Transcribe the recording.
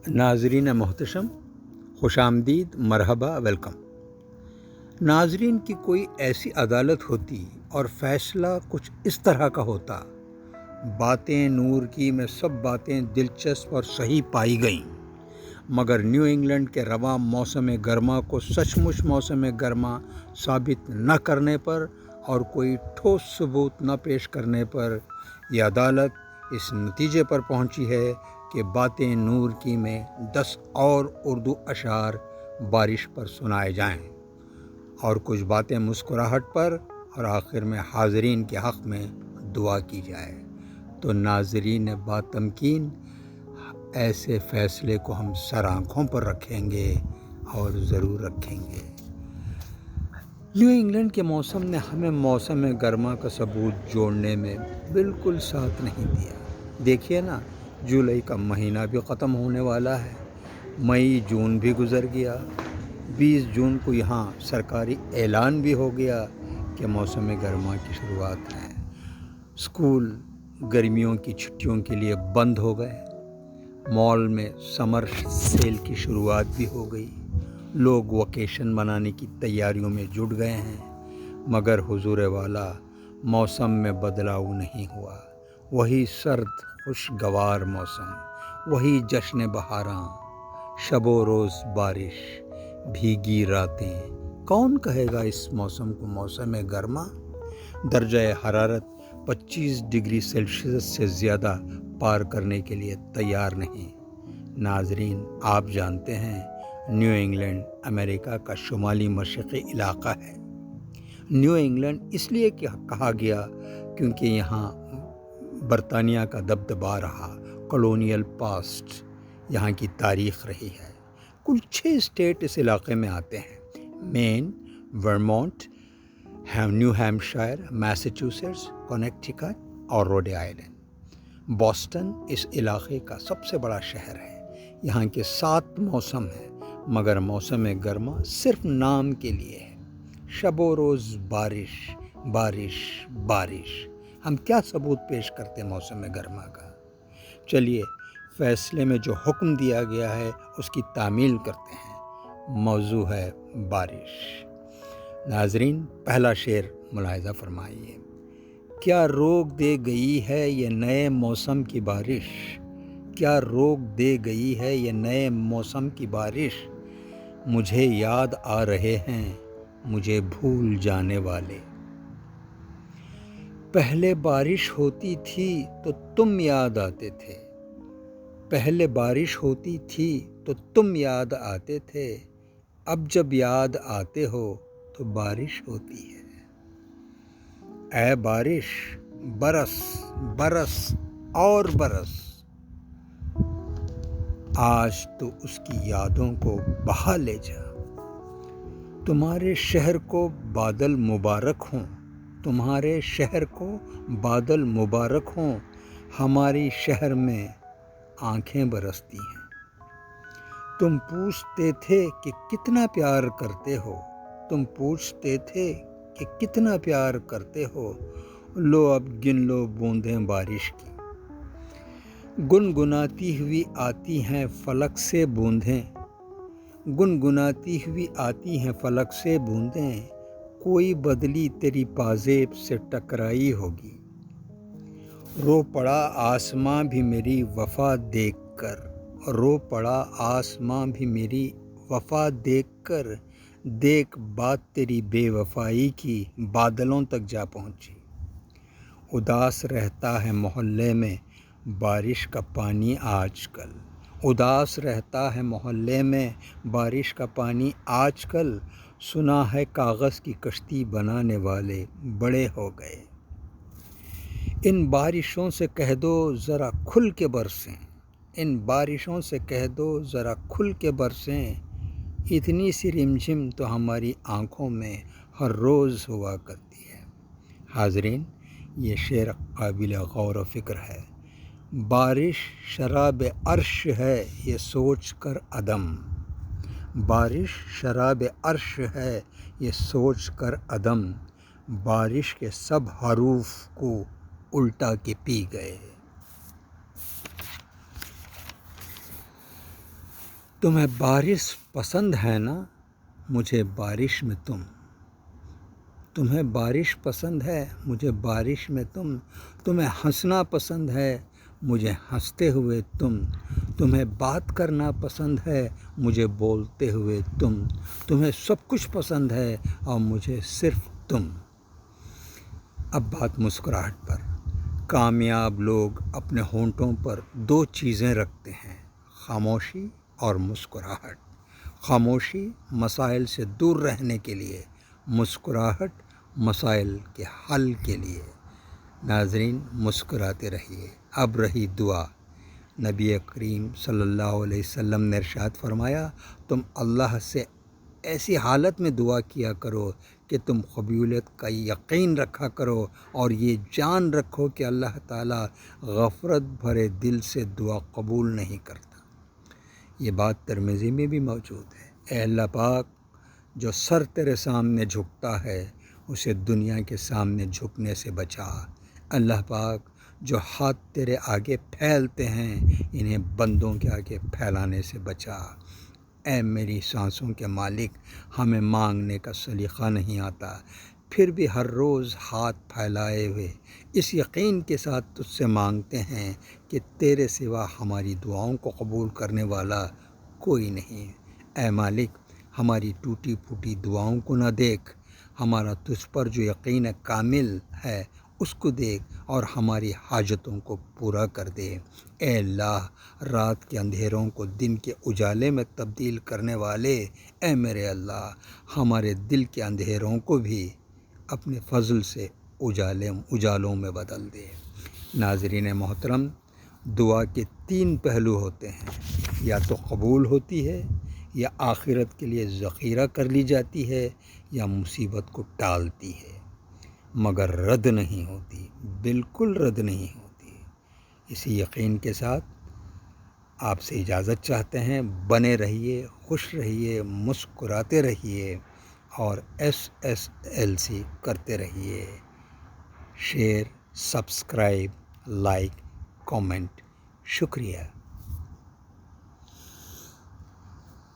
ناظرین محتشم، خوش آمدید، مرحبا، ویلکم۔ ناظرین کی کوئی ایسی عدالت ہوتی اور فیصلہ کچھ اس طرح کا ہوتا، باتیں نور کی میں سب باتیں دلچسپ اور صحیح پائی گئیں، مگر نیو انگلینڈ کے رواں موسم گرما کو سچ مچ موسم گرما ثابت نہ کرنے پر اور کوئی ٹھوس ثبوت نہ پیش کرنے پر یہ عدالت اس نتیجے پر پہنچی ہے کہ باتیں نور کی میں 10 اور اردو اشعار بارش پر سنائے جائیں اور کچھ باتیں مسکراہٹ پر اور آخر میں حاضرین کے حق میں دعا کی جائے۔ تو ناظرین باتمکین، ایسے فیصلے کو ہم سر آنکھوں پر رکھیں گے اور ضرور رکھیں گے۔ نیو انگلینڈ کے موسم نے ہمیں موسم گرما کا ثبوت جوڑنے میں بالکل ساتھ نہیں دیا۔ دیکھیے نا، جولائی کا مہینہ بھی ختم ہونے والا ہے، مئی جون بھی گزر گیا، 20 جون کو یہاں سرکاری اعلان بھی ہو گیا کہ موسم گرما کی شروعات ہے۔ اسکول گرمیوں کی چھٹیوں کے لیے بند ہو گئے، مال میں سمر سیل کی شروعات بھی ہو گئی، لوگ ویکیشن منانے کی تیاریوں میں جٹ گئے ہیں، مگر حضور والا موسم میں بدلاؤ نہیں ہوا۔ وہی سرد خوشگوار موسم، وہی جشن بہاراں، شب و روز بارش، بھیگی راتیں۔ کون کہے گا اس موسم کو موسم گرما؟ درجہ حرارت 25 ڈگری سیلسیس سے زیادہ پار کرنے کے لیے تیار نہیں۔ ناظرین، آپ جانتے ہیں نیو انگلینڈ امریکہ کا شمالی مشرقی علاقہ ہے۔ نیو انگلینڈ اس لیے کہا گیا کیونکہ یہاں برطانیہ کا دبدبہ رہا، کولونیل پاسٹ یہاں کی تاریخ رہی ہے۔ کل 6 اسٹیٹ اس علاقے میں آتے ہیں: مین، ورمونٹ، نیو ہیمپشائر، میساچوسیٹس، کونیکٹیکٹ اور روڈ آئلینڈ۔ بوسٹن اس علاقے کا سب سے بڑا شہر ہے۔ یہاں کے 7 موسم ہیں، مگر موسم گرما صرف نام کے لیے ہے۔ شب و روز بارش، بارش، بارش۔ ہم کیا ثبوت پیش کرتے موسم گرما کا؟ چلیے، فیصلے میں جو حکم دیا گیا ہے اس کی تعمیل کرتے ہیں۔ موضوع ہے بارش۔ ناظرین، پہلا شعر ملاحظہ فرمائیے۔ کیا روک دے گئی ہے یہ نئے موسم کی بارش؟ کیا روک دے گئی ہے یہ نئے موسم کی بارش؟ مجھے یاد آ رہے ہیں مجھے بھول جانے والے۔ پہلے بارش ہوتی تھی تو تم یاد آتے تھے، پہلے بارش ہوتی تھی تو تم یاد آتے تھے، اب جب یاد آتے ہو تو بارش ہوتی ہے۔ اے بارش، برس برس اور برس، آج تو اس کی یادوں کو بہا لے جا۔ تمہارے شہر کو بادل مبارک ہوں، تمہارے شہر کو بادل مبارک ہوں، ہماری شہر میں آنکھیں برستی ہیں۔ تم پوچھتے تھے کہ کتنا پیار کرتے ہو، تم پوچھتے تھے کہ کتنا پیار کرتے ہو، لو اب گن لو بوندیں بارش کی۔ گنگناتی ہوئی آتی ہیں فلک سے بوندیں، گنگناتی ہوئی آتی ہیں فلک سے بوندیں، کوئی بدلی تیری پازیب سے ٹکرائی ہوگی۔ رو پڑا آسماں بھی میری وفا دیکھ کر، رو پڑا آسماں بھی میری وفا دیکھ کر، دیکھ بات تیری بے وفائی کی بادلوں تک جا پہنچی۔ اداس رہتا ہے محلے میں بارش کا پانی آج کل، اداس رہتا ہے محلے میں بارش کا پانی آج کل، سنا ہے کاغذ کی کشتی بنانے والے بڑے ہو گئے۔ ان بارشوں سے کہہ دو ذرا کھل کے برسیں، ان بارشوں سے کہہ دو ذرا کھل کے برسیں، اتنی سی رمجھم تو ہماری آنکھوں میں ہر روز ہوا کرتی ہے۔ حاضرین، یہ شعر قابل غور و فکر ہے۔ بارش شراب عرش ہے یہ سوچ کر عدم، بارش شراب عرش ہے یہ سوچ کر عدم، بارش کے سب حروف کو الٹا کے پی گئے۔ تمہیں بارش پسند ہے نا، مجھے بارش میں تم، تمہیں بارش پسند ہے مجھے بارش میں تم، تمہیں ہنسنا پسند ہے مجھے ہنستے ہوئے تم، تمہیں بات کرنا پسند ہے مجھے بولتے ہوئے تم، تمہیں سب کچھ پسند ہے اور مجھے صرف تم۔ اب بات مسکراہٹ پر۔ کامیاب لوگ اپنے ہونٹوں پر دو چیزیں رکھتے ہیں، خاموشی اور مسکراہٹ۔ خاموشی مسائل سے دور رہنے کے لیے، مسکراہٹ مسائل کے حل کے لیے۔ ناظرین، مسکراتے رہیے۔ اب رہی دعا۔ نبی کریم صلی اللہ علیہ وسلم نے ارشاد فرمایا، تم اللہ سے ایسی حالت میں دعا کیا کرو کہ تم قبولیت کا یقین رکھا کرو اور یہ جان رکھو کہ اللہ تعالیٰ غفرت بھرے دل سے دعا قبول نہیں کرتا۔ یہ بات ترمذی میں بھی موجود ہے۔ اے اللہ پاک، جو سر تیرے سامنے جھکتا ہے اسے دنیا کے سامنے جھکنے سے بچا۔ اللہ پاک، جو ہاتھ تیرے آگے پھیلتے ہیں انہیں بندوں کے آگے پھیلانے سے بچا۔ اے میری سانسوں کے مالک، ہمیں مانگنے کا سلیقہ نہیں آتا، پھر بھی ہر روز ہاتھ پھیلائے ہوئے اس یقین کے ساتھ تجھ سے مانگتے ہیں کہ تیرے سوا ہماری دعاؤں کو قبول کرنے والا کوئی نہیں۔ اے مالک، ہماری ٹوٹی پھوٹی دعاؤں کو نہ دیکھ، ہمارا تجھ پر جو یقین کامل ہے اس کو دیکھ اور ہماری حاجتوں کو پورا کر دے۔ اے اللہ، رات کے اندھیروں کو دن کے اجالے میں تبدیل کرنے والے، اے میرے اللہ، ہمارے دل کے اندھیروں کو بھی اپنے فضل سے اجالوں میں بدل دے۔ ناظرین محترم، دعا کے 3 پہلو ہوتے ہیں، یا تو قبول ہوتی ہے، یا آخرت کے لیے ذخیرہ کر لی جاتی ہے، یا مصیبت کو ٹالتی ہے، مگر رد نہیں ہوتی، بالکل رد نہیں ہوتی۔ اسی یقین کے ساتھ آپ سے اجازت چاہتے ہیں۔ بنے رہیے، خوش رہیے، مسکراتے رہیے اور SSLC کرتے رہیے۔ Share, subscribe, like, comment. شکریہ۔